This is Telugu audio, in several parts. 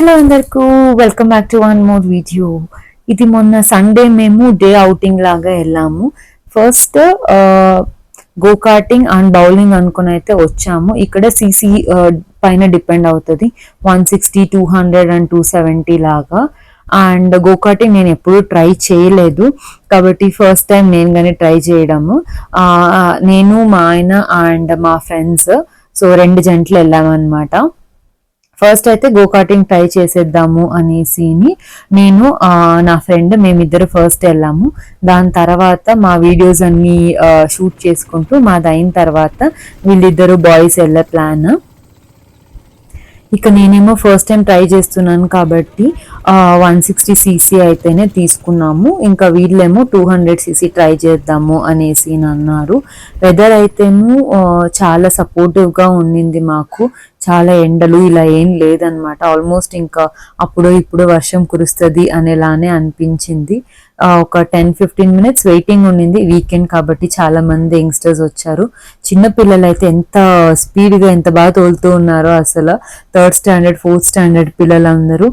హలో అందరికీ welcome back to one more video. ఇది మొన్న సండే మేము డే అవుటింగ్ లాగా వెళ్ళాము. First go karting and bowling అనుకుని అయితే వచ్చాము. ఇక్కడ సిసి పైన డిపెండ్ అవుతుంది, 160, 200 అండ్ 270 లాగా. అండ్ గో కార్టింగ్ నేను ఎప్పుడూ ట్రై చేయలేదు కాబట్టి ఫస్ట్ టైం నేను కానీ ట్రై చేయడము. నేను మా ఆయన అండ్ మా ఫ్రెండ్స్, సో 2 జంటలు వెళ్ళామన్నమాట. ఫస్ట్ అయితే గో కార్టింగ్ ట్రై చేసేద్దాము అనేసి నేను నా ఫ్రెండ్ మేమిద్దరు ఫస్ట్ వెళ్ళాము. దాని తర్వాత మా వీడియోస్ అన్ని షూట్ చేసుకుంటూ మాది అయిన తర్వాత వీళ్ళిద్దరు బాయ్స్ వెళ్ళే ప్లాన్. ఇక నేనేమో ఫస్ట్ టైం ట్రై చేస్తున్నాను కాబట్టి 160cc అయితేనే తీసుకున్నాము. ఇంకా వీళ్ళేమో 200cc ట్రై చేద్దాము అనేసి అన్నారు. వెదర్ అయితేను చాలా సపోర్టివ్గా ఉండింది మాకు. చాలా ఎండలు ఇలా ఏం లేదనమాట. ఆల్మోస్ట్ ఇంకా అప్పుడు ఇప్పుడు వర్షం కురుస్తుంది అనేలానే అనిపించింది. ఒక 10-15 మినిట్స్ వెయిటింగ్ ఉండింది. వీకెండ్ కాబట్టి చాలా మంది యంగ్స్టర్స్ వచ్చారు. చిన్న పిల్లలు అయితే ఎంత స్పీడ్గా ఎంత బాగా తోలుతూ ఉన్నారో అసలు. 3rd స్టాండర్డ్ 4th స్టాండర్డ్ పిల్లలందరూ.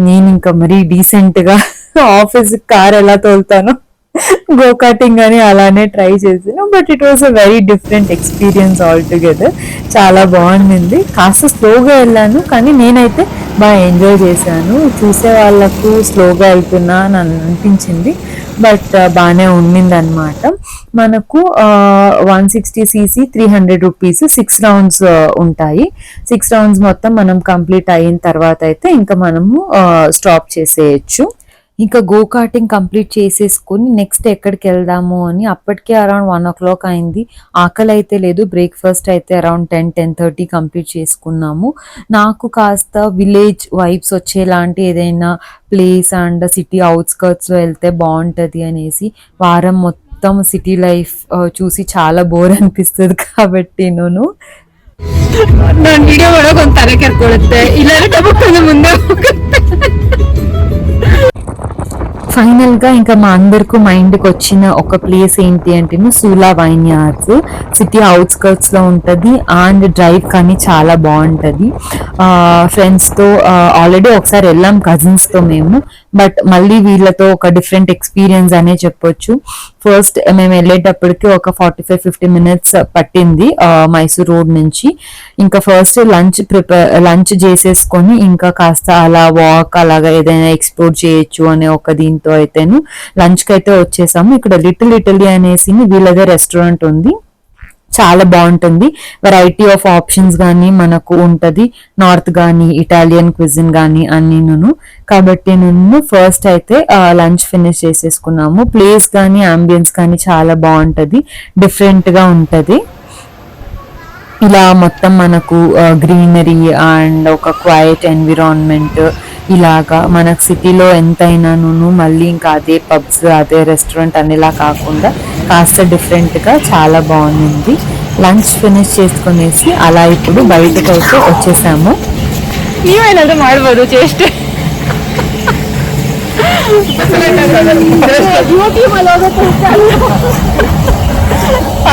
నేను ఇంకా మరీ డీసెంట్గా ఆఫీస్ కార్ ఎలా తోలుతాను గో కార్టింగ్ అని అలానే ట్రై చేసాను. But it was a very different experience all together. చాలా బాగుండింది. కాస్త స్లోగా వెళ్ళాను కానీ నేనైతే బాగా ఎంజాయ్ చేశాను. చూసే వాళ్ళకు స్లోగా వెళ్తున్నా అని అనిపించింది, బట్ బాగానే ఉండింది అనమాట. మనకు 160cc 300 రూపీస్ 6 రౌండ్స్ ఉంటాయి. 6 రౌండ్స్ మొత్తం మనం కంప్లీట్ అయిన తర్వాత అయితే ఇంకా మనము స్టాప్ చేసేయచ్చు. ఇంకా గో కార్టింగ్ కంప్లీట్ చేసేసుకొని నెక్స్ట్ ఎక్కడికి వెళ్దాము అని అప్పటికే అరౌండ్ 1 o'clock అయింది. ఆకలి అయితే లేదు. బ్రేక్ఫాస్ట్ అయితే అరౌండ్ 10-10:30 కంప్లీట్ చేసుకున్నాము. నాకు కాస్త విలేజ్ వైబ్స్ వచ్చేలాంటి ఏదైనా ప్లేస్ అండ్ సిటీ అవుట్స్కర్ట్స్లో వెళ్తే బాగుంటుంది అనేసి. వారం మొత్తం సిటీ లైఫ్ చూసి చాలా బోర్ అనిపిస్తుంది కాబట్టి నేను వీడియೋ ಮಾಡೋಕೆ ಒಂದು ತಲೆ ಕೆರ್ಕೊಳ್ಳುತ್ತೆ, ಇಲ್ಲಾಂದ್ರೆ ಟಬಕ್ಕನ ಮುಂದೆ ఫైనల్ గా ఇంకా మా అందరికి మైండ్కి వచ్చిన ఒక ప్లేస్ ఏంటి అంటే Sula wine yards. City outskirts లో ఉంటది అండ్ డ్రైవ్ కానీ చాలా బాగుంటది. ఫ్రెండ్స్ తో ఆల్రెడీ ఒకసారి వెళ్ళాం కజిన్స్ తో మేము, బట్ మళ్ళీ వీళ్ళతో ఒక డిఫరెంట్ ఎక్స్పీరియన్స్ అనే చెప్పొచ్చు. ఫస్ట్ మేము వెళ్ళేటప్పటికి ఒక 45-50 మినిట్స్ పట్టింది మైసూర్ రోడ్ నుంచి. ఇంకా ఫస్ట్ లంచ్ చేసేసుకొని ఇంకా కాస్త అలా వాక్ అలాగా ఏదైనా ఎక్స్ప్లోర్ చేయొచ్చు అనే ఒక దీంతో అయితేను లంచ్ కి అయితే వచ్చేసాము. ఇక్కడ లిటిల్ ఇటలీ అనేసి వీళ్ళదే రెస్టారెంట్ ఉంది, చాలా బాగుంటుంది. వెరైటీ ఆఫ్ ఆప్షన్స్ కానీ మనకు ఉంటది, నార్త్ కానీ ఇటాలియన్ క్విజిన్ కానీ అన్నీను. కాబట్టి నేను ఫస్ట్ అయితే లంచ్ ఫినిష్ చేసేసుకున్నాము. ప్లేస్ కానీ అంబియన్స్ కానీ చాలా బాగుంటది, డిఫరెంట్ గా ఉంటది. ఇలా మొత్తం మనకు గ్రీనరీ అండ్ ఒక క్వైట్ ఎన్విరాన్మెంట్ ఇలాగా మనకు సిటీలో ఎంతైనాను మళ్ళీ ఇంకా అదే పబ్స్ అదే రెస్టారెంట్ అనేలా కాకుండా కాస్త డిఫరెంట్గా చాలా బాగుంది. లంచ్ ఫినిష్ చేసుకునేసి అలా ఇప్పుడు బయటకు అయితే వచ్చేసాము. ఏమైనా ಮಾಡ್ಬೋದು చేస్తే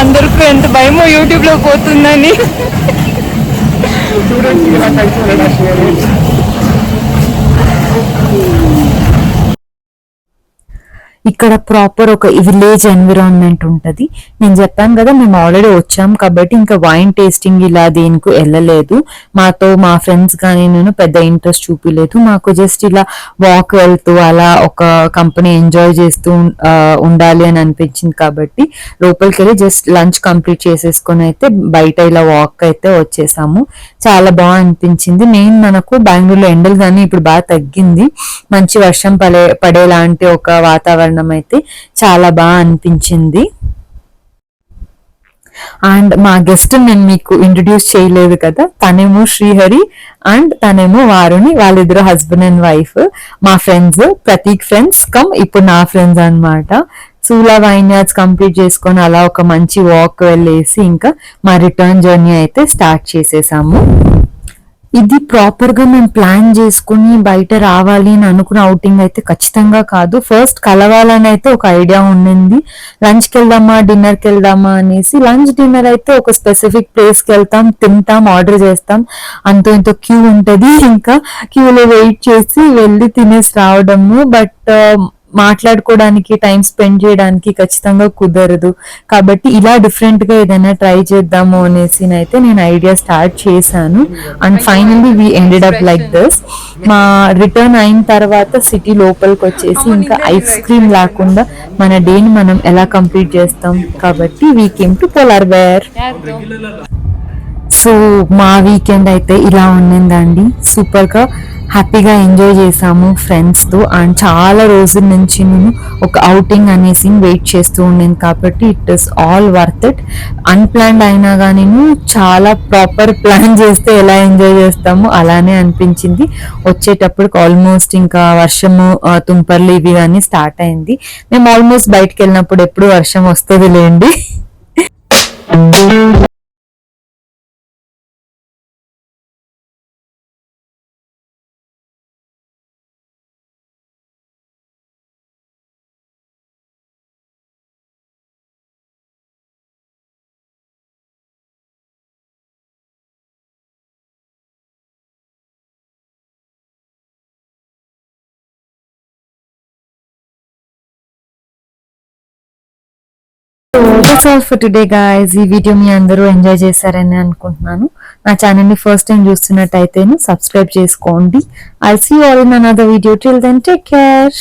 అందరికీ ఎంత భయమో యూట్యూబ్ లో పోతుందని. ఇక్కడ ప్రాపర్ ఒక విలేజ్ ఎన్విరాన్మెంట్ ఉంటుంది. నేను చెప్పాను కదా మేము ఆల్రెడీ వచ్చాం కాబట్టి ఇంకా వైన్ టేస్టింగ్ ఇలా దేనికి వెళ్ళలేదు. మాతో మా ఫ్రెండ్స్ కానీ నేను పెద్ద ఇంట్రెస్ట్ చూపించలేదు. మాకు జస్ట్ ఇలా వాక్ వెళ్తూ అలా ఒక కంపెనీ ఎంజాయ్ చేస్తూ ఉండాలి అని అనిపించింది కాబట్టి లోపలికి వెళ్ళి జస్ట్ లంచ్ కంప్లీట్ చేసేసుకొని అయితే బయట ఇలా వాక్ అయితే వచ్చేసాము. చాలా బాగా అనిపించింది. మెయిన్ మనకు బెంగళూరులో ఎండలు కానీ ఇప్పుడు బాగా తగ్గింది, మంచి వర్షం పడేలాంటి ఒక వాతావరణం అయితే చాలా బాగా అనిపించింది. అండ్ మా గెస్ట్ నేను మీకు ఇంట్రడ్యూస్ చేయలేదు కదా, తనేమో శ్రీహరి అండ్ తనేమో వారుని. వాళ్ళిద్దరు హస్బెండ్ అండ్ వైఫ్. మా ఫ్రెండ్స్, ప్రతీక్ ఫ్రెండ్స్ కమ్ ఇప్పుడు నా ఫ్రెండ్స్ అనమాట. సూలా వైన్ యార్డ్స్ కంప్లీట్ చేసుకొని అలా ఒక మంచి వాక్ వెళ్ళేసి ఇంకా మా రిటర్న్ జర్నీ అయితే స్టార్ట్ చేసేసాము. ఇది ప్రాపర్ గా మేము ప్లాన్ చేసుకుని బయట రావాలి అని అనుకున్న అవుటింగ్ అయితే ఖచ్చితంగా కాదు. ఫస్ట్ కలవాలని అయితే ఒక ఐడియా ఉండింది, లంచ్ కి వెళ్దామా డిన్నర్ కి వెళ్దామా అనేసి. లంచ్ డిన్నర్ అయితే ఒక స్పెసిఫిక్ ప్లేస్ కి వెళ్తాం, తింటాం, ఆర్డర్ చేస్తాం, అంతో ఇంతో క్యూ ఉంటది, ఇంకా క్యూలో వెయిట్ చేసి వెళ్ళి తినేసి రావడము. బట్ మాట్లాడుకోవడానికి టైం స్పెండ్ చేయడానికి ఖచ్చితంగా కుదరదు. కాబట్టి ఇలా డిఫరెంట్ గా ఏదైనా ట్రై చేద్దాము అనేసి అయితే నేను ఐడియా స్టార్ట్ చేశాను. And finally we ended up like this. మా రిటర్న్ అయిన తర్వాత సిటీ లోపలికి వచ్చేసి ఇంకా ఐస్ క్రీమ్ లేకుండా మన డేని మనం ఎలా కంప్లీట్ చేస్తాం, కాబట్టి we came to polar bear. So మా వీకెండ్ అయితే ఇలా ఉండిందండి. సూపర్గా హ్యాపీగా ఎంజాయ్ చేసాము ఫ్రెండ్స్తో. అండ్ చాలా రోజుల నుంచి నేను ఒక అవుటింగ్ అనేసి వెయిట్ చేస్తూ ఉండింది, కాబట్టి it is all worth it. Unplanned అయినా కానీ చాలా ప్రాపర్ ప్లాన్ చేస్తే ఎలా ఎంజాయ్ చేస్తామో అలానే అనిపించింది. వచ్చేటప్పటికి ఆల్మోస్ట్ ఇంకా వర్షము తుంపర్లు ఇవి కానీ స్టార్ట్ అయింది. మేము ఆల్మోస్ట్ బయటకు వెళ్ళినప్పుడు ఎప్పుడు వర్షం వస్తుంది లేండి. That's all for today guys. ఈ వీడియో మీ అందరూ ఎంజాయ్ చేశారని అనుకుంటున్నాను. నా ఛానల్ ని ఫస్ట్ టైం చూస్తున్నట్టయితే సబ్స్క్రైబ్ చేసుకోండి. I'll see you all in another video. Till then take care.